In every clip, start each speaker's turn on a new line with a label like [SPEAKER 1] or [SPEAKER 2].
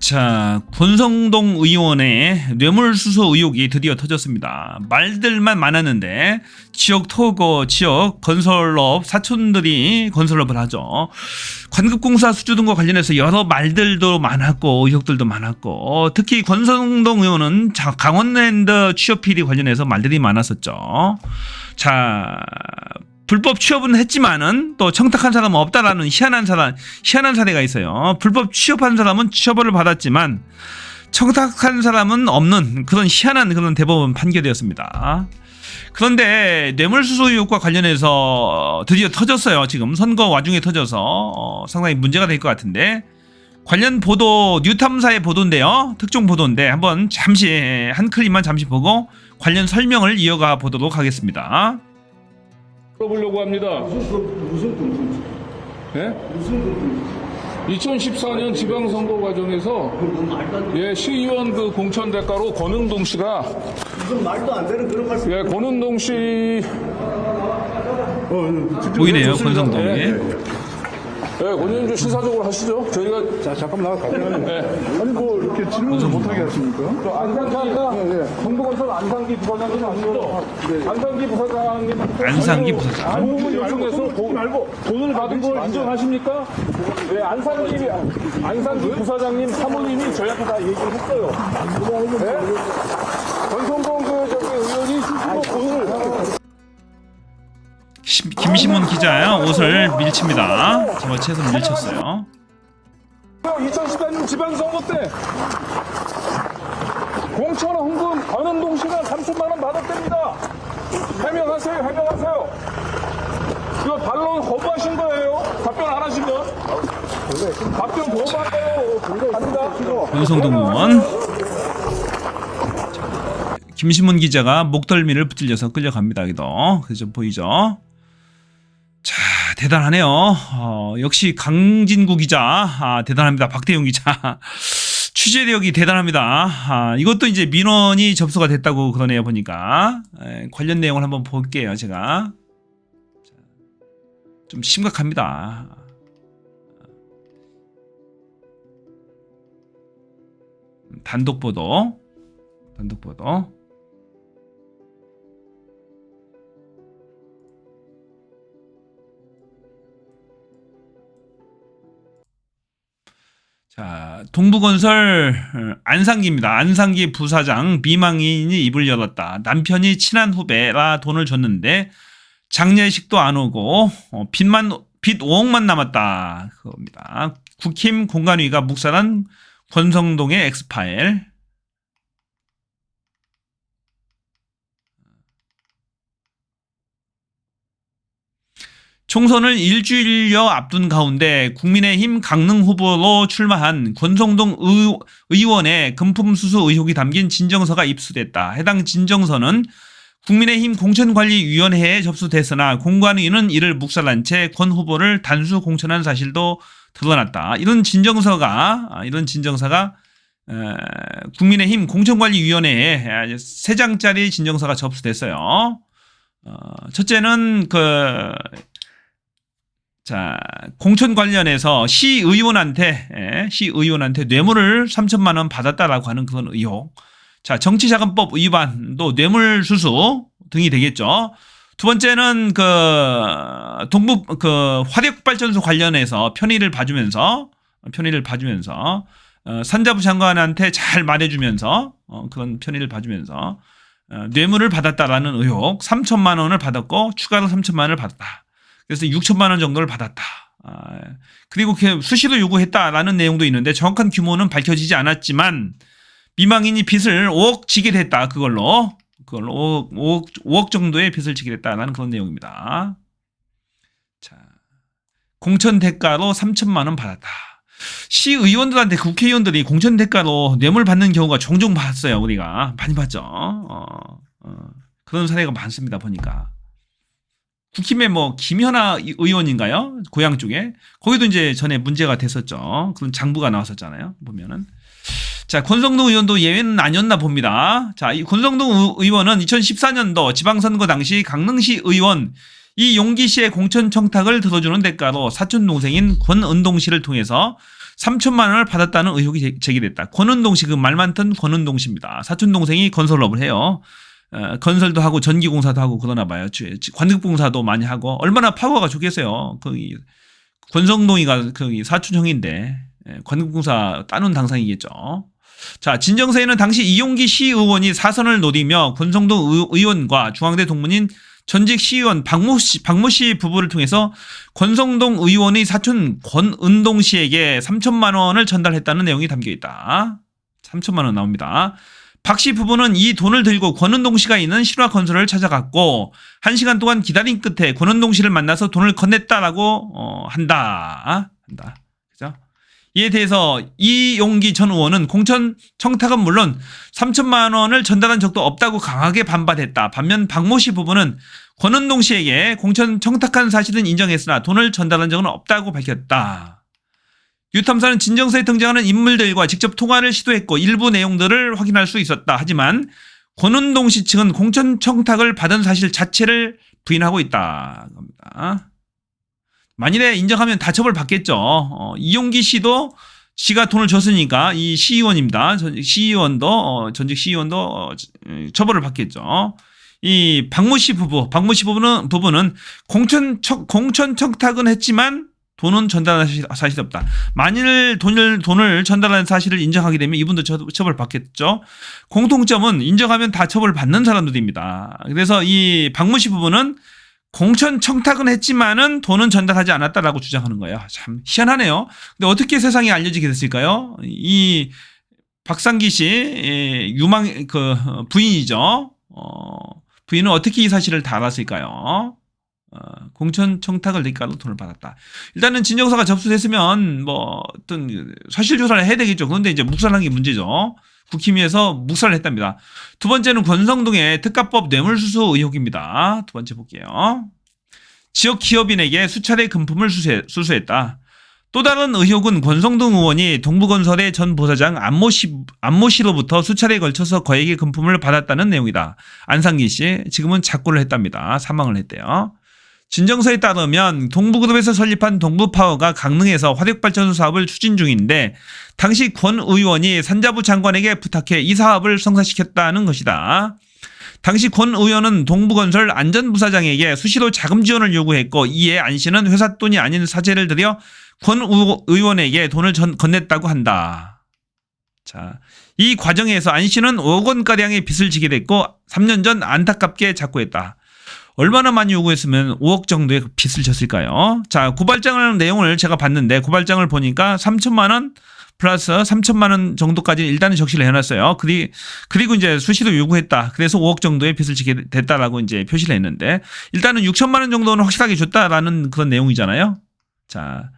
[SPEAKER 1] 자, 권성동 의원의 뇌물수수 의혹이 드디어 터졌습니다. 말들만 많았는데 지역 토거, 지역 건설업, 사촌들이 건설업을 하죠. 관급공사 수주 등과 관련해서 여러 말들도 많았고 의혹들도 많았고, 특히 권성동 의원은 강원랜드 취업 비리 관련해서 말들이 많았었죠. 자, 불법 취업은 했지만은 또 청탁한 사람은 없다라는 희한한 사례가 있어요. 불법 취업한 사람은 취업을 받았지만 청탁한 사람은 없는 그런 희한한 그런 대법원 판결이었습니다. 그런데 뇌물수수 의혹과 관련해서 드디어 터졌어요. 지금 선거 와중에 터져서 상당히 문제가 될 것 같은데, 관련 보도 뉴탐사의 보도인데요. 특종 보도인데 한번 잠시 한 클립만 잠시 보고 관련 설명을 이어가 보도록 하겠습니다.
[SPEAKER 2] 물어보려고 합니다.
[SPEAKER 3] 무슨 공통점?
[SPEAKER 2] 예?
[SPEAKER 3] 무슨 공통점?
[SPEAKER 2] 2014년 지방선거 과정에서 시의원 그 공천 대가로 권은동 씨가
[SPEAKER 3] 무슨 말도 안 되는 그런 말씀.
[SPEAKER 2] 권은동 씨
[SPEAKER 1] 보이네요, 권성동이.
[SPEAKER 2] 권은동 시사적으로 하시죠. 저희가
[SPEAKER 3] 자, 잠깐만 나가요.
[SPEAKER 2] 네.
[SPEAKER 3] 아니 뭐 이렇게 질문을 못하게 하십니까?
[SPEAKER 2] 동부건설 안상기 부사장님 아시죠? 안상기 부사장님
[SPEAKER 1] 안상기 부사장.
[SPEAKER 2] 공무원 요청해서 돈을 받은 걸 인정하십니까? 네, 안상기 부사장님 사모님이 저희한테 다 얘기를 했어요. 네? 권성동 의원이 스스로 돈을
[SPEAKER 1] 김시문 기자 옷을 밀칩니다. 저체에서 밀쳤어요.
[SPEAKER 2] 2014년 지방선거 때 공천 헌금 권은동 씨가 3천만 원 받았답니다. 해명하세요. 이거 반론 거부하신 거예요? 답변 안 하신 거? 답변 거부하세요. 갑니다.
[SPEAKER 1] 권성동 의원. 김시문 기자가 목덜미를 붙들려서 끌려갑니다. 여기도 그죠, 보이죠? 자, 대단하네요. 역시 강진구 기자, 대단합니다. 박대용 기자. 취재력이 대단합니다. 이것도 이제 민원이 접수가 됐다고 그러네요, 보니까. 관련 내용을 한번 볼게요, 제가. 좀 심각합니다. 단독 보도. 자, 동부건설 안상기입니다. 안상기 부사장 미망인이 입을 열었다. 남편이 친한 후배라 돈을 줬는데 장례식도 안 오고 빚 5억만 남았다. 그겁니다. 국힘 공관위가 묵살한 권성동의 엑스파일. 총선을 일주일여 앞둔 가운데 국민의힘 강릉 후보로 출마한 권성동 의원의 금품수수 의혹이 담긴 진정서가 입수됐다. 해당 진정서는 국민의힘 공천관리위원회에 접수됐으나 공관위는 이를 묵살한 채 권 후보를 단수 공천한 사실도 드러났다. 이런 진정서가 국민의힘 공천관리위원회에 3장짜리 진정서가 접수됐어요. 첫째는 공천 관련해서 시의원한테 뇌물을 3천만 원 받았다라고 하는 그런 의혹. 자, 정치자금법 위반도 뇌물수수 등이 되겠죠. 두 번째는 동부 화력발전소 관련해서 편의를 봐주면서 산자부 장관한테 잘 말해주면서 그런 편의를 봐주면서 뇌물을 받았다라는 의혹. 3천만 원을 받았고 추가로 3천만 원을 받았다. 그래서 6천만 원 정도를 받았다. 그리고 수시로 요구했다라는 내용도 있는데 정확한 규모는 밝혀지지 않았지만 미망인이 빚을 5억 지게 됐다. 그걸로 5억 정도의 빚을 지게 됐다라는 그런 내용입니다. 자, 공천 대가로 3천만 원 받았다. 시의원들한테 국회의원들이 공천 대가로 뇌물 받는 경우가 종종 봤어요. 우리가 많이 봤죠. 그런 사례가 많습니다. 보니까. 국힘의 김현아 의원인가요? 고향 쪽에. 거기도 이제 전에 문제가 됐었죠. 그런 장부가 나왔었잖아요. 보면은. 자, 권성동 의원도 예외는 아니었나 봅니다. 자, 이 권성동 의원은 2014년도 지방선거 당시 강릉시 의원 이용기 씨의 공천 청탁을 들어주는 대가로 사촌 동생인 권은동 씨를 통해서 3천만 원을 받았다는 의혹이 제기됐다. 권은동 씨, 그 말 많던 권은동 씨입니다. 사촌 동생이 건설업을 해요. 건설도 하고 전기공사도 하고 그러나 봐요. 관급공사도 많이 하고 얼마나 파워가 좋겠어요. 거기 권성동이가 그 사촌 형인데 관급공사 따놓은 당상이겠죠. 자, 진정서에는 당시 이용기 시의원이 사선을 노리며 권성동 의원과 중앙대 동문인 전직 시의원 박모 씨 부부를 통해서 권성동 의원의 사촌 권은동 씨에게 3천만 원을 전달했다는 내용이 담겨 있다. 3천만 원 나옵니다. 박 씨 부부는 이 돈을 들고 권은동 씨가 있는 신화건설을 찾아갔고 1시간 동안 기다린 끝에 권은동 씨를 만나서 돈을 건넸다라고 한다. 그죠? 이에 대해서 이용기 전 의원은 공천 청탁은 물론 3천만 원을 전달한 적도 없다고 강하게 반발했다. 반면 박모 씨 부부는 권은동 씨에게 공천 청탁한 사실은 인정했으나 돈을 전달한 적은 없다고 밝혔다. 뉴탐사는 진정서에 등장하는 인물들과 직접 통화를 시도했고 일부 내용들을 확인할 수 있었다. 하지만 권은동 씨 측은 공천 청탁을 받은 사실 자체를 부인하고 있다. 겁니다. 만일에 인정하면 다 처벌받겠죠. 이용기 씨도 씨가 돈을 줬으니까 이 시의원입니다. 전직 시의원도 처벌을 받겠죠. 이 박모 씨 부부는 공천 청탁은 했지만 돈은 전달한 사실이 없다. 만일 돈을 전달한 사실을 인정하게 되면 이분도 처벌받겠죠. 공통점은 인정하면 다 처벌받는 사람들입니다. 그래서 이 박모 씨 부부는 공천 청탁은 했지만은 돈은 전달하지 않았다라고 주장하는 거예요. 참 희한하네요. 근데 어떻게 세상에 알려지게 됐을까요? 이 박상기 씨 부인이죠. 부인은 어떻게 이 사실을 다 알았을까요? 공천 청탁을 대가로 돈을 받았다. 일단은 진정서가 접수됐으면 뭐 어떤 사실 조사를 해야 되겠죠. 그런데 이제 묵살한 게 문제죠. 국힘위에서 묵살을 했답니다. 두 번째는 권성동의 특가법 뇌물수수 의혹입니다. 두 번째 볼게요. 지역 기업인에게 수차례 금품을 수수했다. 또 다른 의혹은 권성동 의원이 동부건설의 전 부사장 안모 씨로부터 수차례에 걸쳐서 거액의 금품을 받았다는 내용이다. 안상기 씨 지금은 작고를 했답니다. 사망을 했대요. 진정서에 따르면 동부그룹에서 설립한 동부파워가 강릉에서 화력발전소 사업을 추진 중인데 당시 권 의원이 산자부 장관에게 부탁해 이 사업을 성사시켰다는 것이다. 당시 권 의원은 동부건설 안전부사장에게 수시로 자금 지원을 요구했고 이에 안 씨는 회사 돈이 아닌 사재를 들여 권 의원에게 돈을 건넸다고 한다. 자, 이 과정에서 안 씨는 5억 원가량의 빚을 지게 됐고 3년 전 안타깝게 작고했다. 얼마나 많이 요구했으면 5억 정도의 빚을 졌을까요? 자, 고발장을 내용을 제가 봤는데 고발장을 보니까 3천만 원 플러스 3천만 원 정도까지 일단은 적시를 해놨어요. 그리고 이제 수시로 요구했다. 그래서 5억 정도의 빚을 지게 됐다라고 이제 표시를 했는데 일단은 6천만 원 정도는 확실하게 줬다라는 그런 내용이잖아요. 자,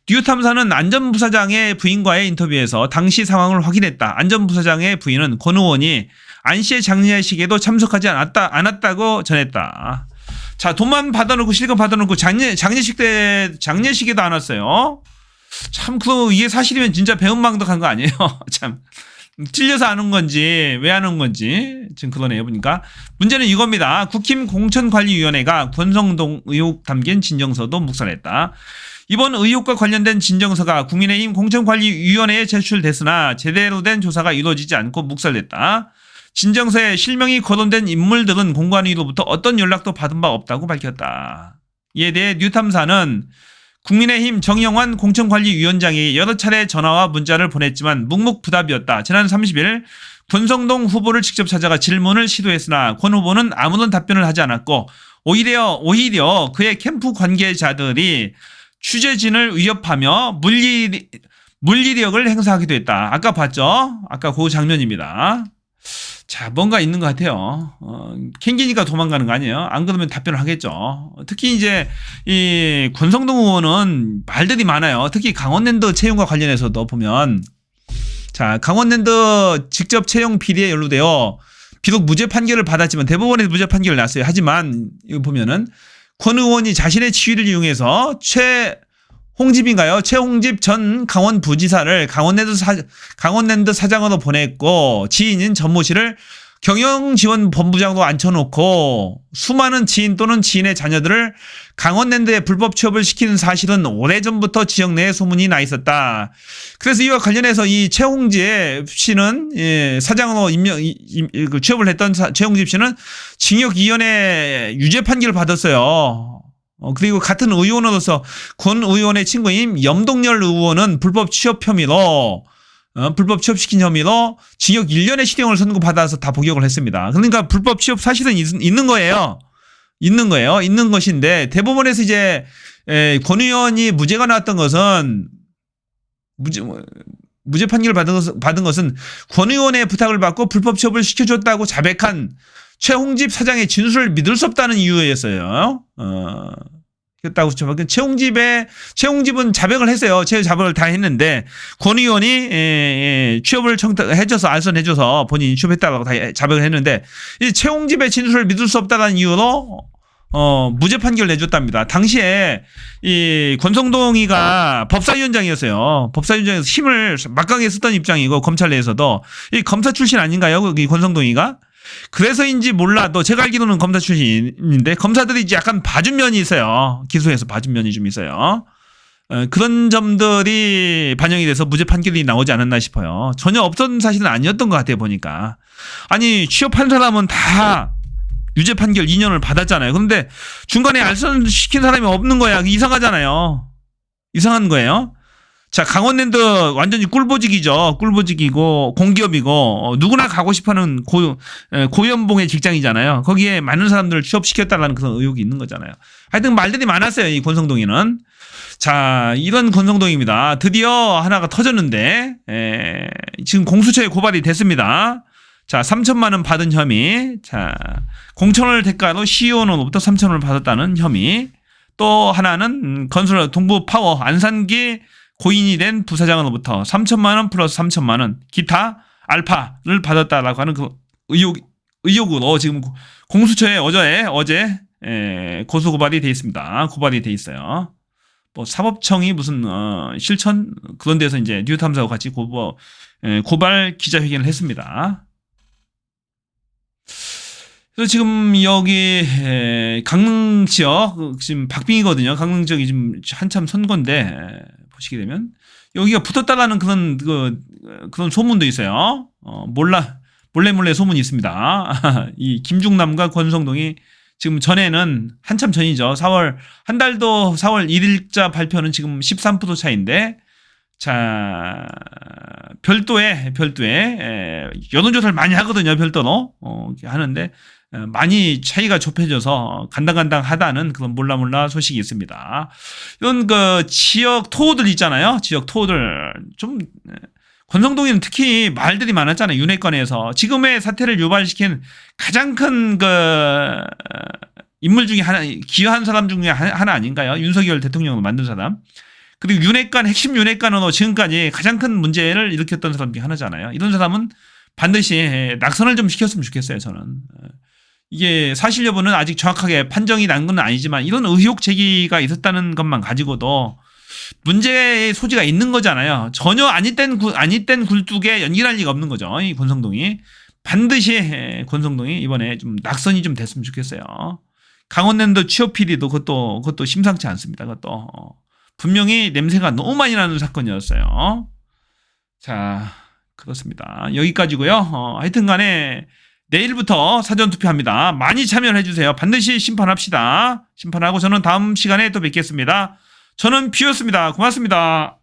[SPEAKER 1] 뉴탐사는 안전부사장의 부인과의 인터뷰에서 당시 상황을 확인했다. 안전부사장의 부인은 권 의원이 안 씨의 장례식에도 참석하지 않았다고 전했다. 자, 돈만 받아놓고 실금 받아놓고 장례식에도 안 왔어요. 참, 이게 사실이면 진짜 배은망덕한 거 아니에요? 참. 찔려서 안 온 건지, 왜 안 온 건지, 지금 그러네요, 보니까. 문제는 이겁니다. 국힘 공천관리위원회가 권성동 의혹 담긴 진정서도 묵살했다. 이번 의혹과 관련된 진정서가 국민의힘 공천관리위원회에 제출됐으나 제대로 된 조사가 이루어지지 않고 묵살됐다. 진정서에 실명이 거론된 인물들은 공관위로부터 어떤 연락도 받은 바 없다고 밝혔다. 이에 대해 뉴탐사는 국민의힘 정영환 공천관리위원장이 여러 차례 전화와 문자를 보냈지만 묵묵부답이었다. 지난 30일 권성동 후보를 직접 찾아가 질문을 시도했으나 권 후보는 아무런 답변을 하지 않았고 오히려 그의 캠프 관계자들이 취재진을 위협하며 물리력을 행사하기도 했다. 아까 봤죠? 아까 그 장면입니다. 자, 뭔가 있는 것 같아요. 캥기니까 도망가는 거 아니에요? 안 그러면 답변을 하겠죠. 특히 이제 이 권성동 의원은 말들이 많아요. 특히 강원랜드 채용과 관련해서도 보면, 자, 강원랜드 직접 채용 비리에 연루되어 비록 무죄 판결을 받았지만 대법원에서 무죄 판결을 났어요. 하지만 이거 보면은 권 의원이 자신의 지위를 이용해서 최홍집 전 강원부지사를 강원랜드 사장으로 보냈고 지인인 전모 씨를 경영지원본부장도 앉혀놓고 수많은 지인 또는 지인의 자녀들을 강원랜드에 불법 취업을 시키는 사실은 오래전부터 지역 내에 소문이 나 있었다. 그래서 이와 관련해서 이 최홍집 씨는 사장으로 취업을 했던 최홍집 씨는 징역 2년의 유죄 판결을 받았어요. 그리고 같은 의원으로서 권 의원의 친구인 염동열 의원은 불법 취업 혐의로 불법 취업시킨 혐의로 징역 1년의 실형을 선고받아서 다 복역을 했습니다. 그러니까 불법 취업 사실은 있는 거예요. 있는 것인데 대법원에서 이제 권 의원이 무죄가 나왔던 것은 무죄 판결을 받은 것은 권 의원의 부탁을 받고 불법 취업을 시켜줬다고 자백한 최홍집 사장의 진술을 믿을 수 없다는 이유였어요. 그렇다고 최홍집은 자백을 했어요. 자백을 다 했는데 권 의원이 취업을 해줘서 알선해줘서 본인이 취업했다고 다 자백을 했는데 이 최홍집의 진술을 믿을 수 없다는 이유로 무죄 판결을 내줬답니다. 당시에 이 권성동이가 법사위원장이었어요. 법사위원장에서 힘을 막강하게 썼던 입장이고 검찰 내에서도 이 검사 출신 아닌가요? 이 권성동이가? 그래서인지 몰라도 제가 알기로는 검사 출신인데 검사들이 이제 약간 봐준 면이 있어요. 기소에서 봐준 면이 좀 있어요. 그런 점들이 반영이 돼서 무죄 판결이 나오지 않았나 싶어요. 전혀 없던 사실은 아니었던 것 같아요. 보니까. 아니 취업한 사람은 다 유죄 판결 2년을 받았잖아요. 그런데 중간에 알선시킨 사람이 없는 거야. 이상하잖아요. 이상한 거예요. 자, 강원랜드 완전히 꿀보직이죠. 꿀보직이고 공기업이고 누구나 가고 싶어하는 고연봉의 직장이잖아요. 거기에 많은 사람들을 취업시켰다는 그런 의혹이 있는 거잖아요. 하여튼 말들이 많았어요. 이 권성동이는. 자, 이런 권성동입니다. 드디어 하나가 터졌는데 지금 공수처에 고발이 됐습니다. 자, 3천만 원 받은 혐의. 자, 공천을 대가로 CEO로부터 3천 원을 받았다는 혐의. 또 하나는 건설 동부파워 안산기 고인이 된 부사장으로부터 3천만 원 플러스 3천만 원 기타 알파를 받았다라고 하는 그 의혹으로 지금 공수처에 어제 고소 고발이 돼 있습니다. 고발이 돼 있어요. 뭐 사법청이 무슨 실천 그런 데서 이제 뉴탐사하고 같이 고발 기자회견을 했습니다. 그래서 지금 여기 강릉 지역 지금 박빙이거든요. 강릉 지역이 지금 한참 선거인데 보시게 되면 여기가 붙었다라는 그런 소문도 있어요. 몰래 소문이 있습니다. 이 김중남과 권성동이 지금 전에는 한참 전이죠. 4월 1일자 발표는 지금 13% 차인데 자 별도에 여론조사를 많이 하거든요. 별도로 하는데 많이 차이가 좁혀져서 간당간당하다는 그런 몰라 소식이 있습니다. 이런 그 지역 토호들 있잖아요. 지역 토호들 좀 권성동이는 특히 말들이 많았잖아요. 윤핵관에서 지금의 사태를 유발시킨 가장 큰 그 인물 중에 하나, 기여한 사람 중에 하나 아닌가요? 윤석열 대통령을 만든 사람. 그리고 핵심 윤핵관으로 지금까지 가장 큰 문제를 일으켰던 사람 중에 하나잖아요. 이런 사람은 반드시 낙선을 좀 시켰으면 좋겠어요. 저는. 이게 사실 여부는 아직 정확하게 판정이 난 건 아니지만 이런 의혹 제기가 있었다는 것만 가지고도 문제의 소지가 있는 거잖아요. 전혀 아니땐 굴뚝에 연기할 리가 없는 거죠. 이 권성동이. 반드시 권성동이 이번에 좀 낙선이 좀 됐으면 좋겠어요. 강원랜드 취업 비리도 그것도 심상치 않습니다. 그것도 분명히 냄새가 너무 많이 나는 사건이었어요. 자, 그렇습니다. 여기까지고요. 하여튼 간에 내일부터 사전투표합니다. 많이 참여를 해주세요. 반드시 심판합시다. 심판하고 저는 다음 시간에 또 뵙겠습니다. 저는 뷰였습니다. 고맙습니다.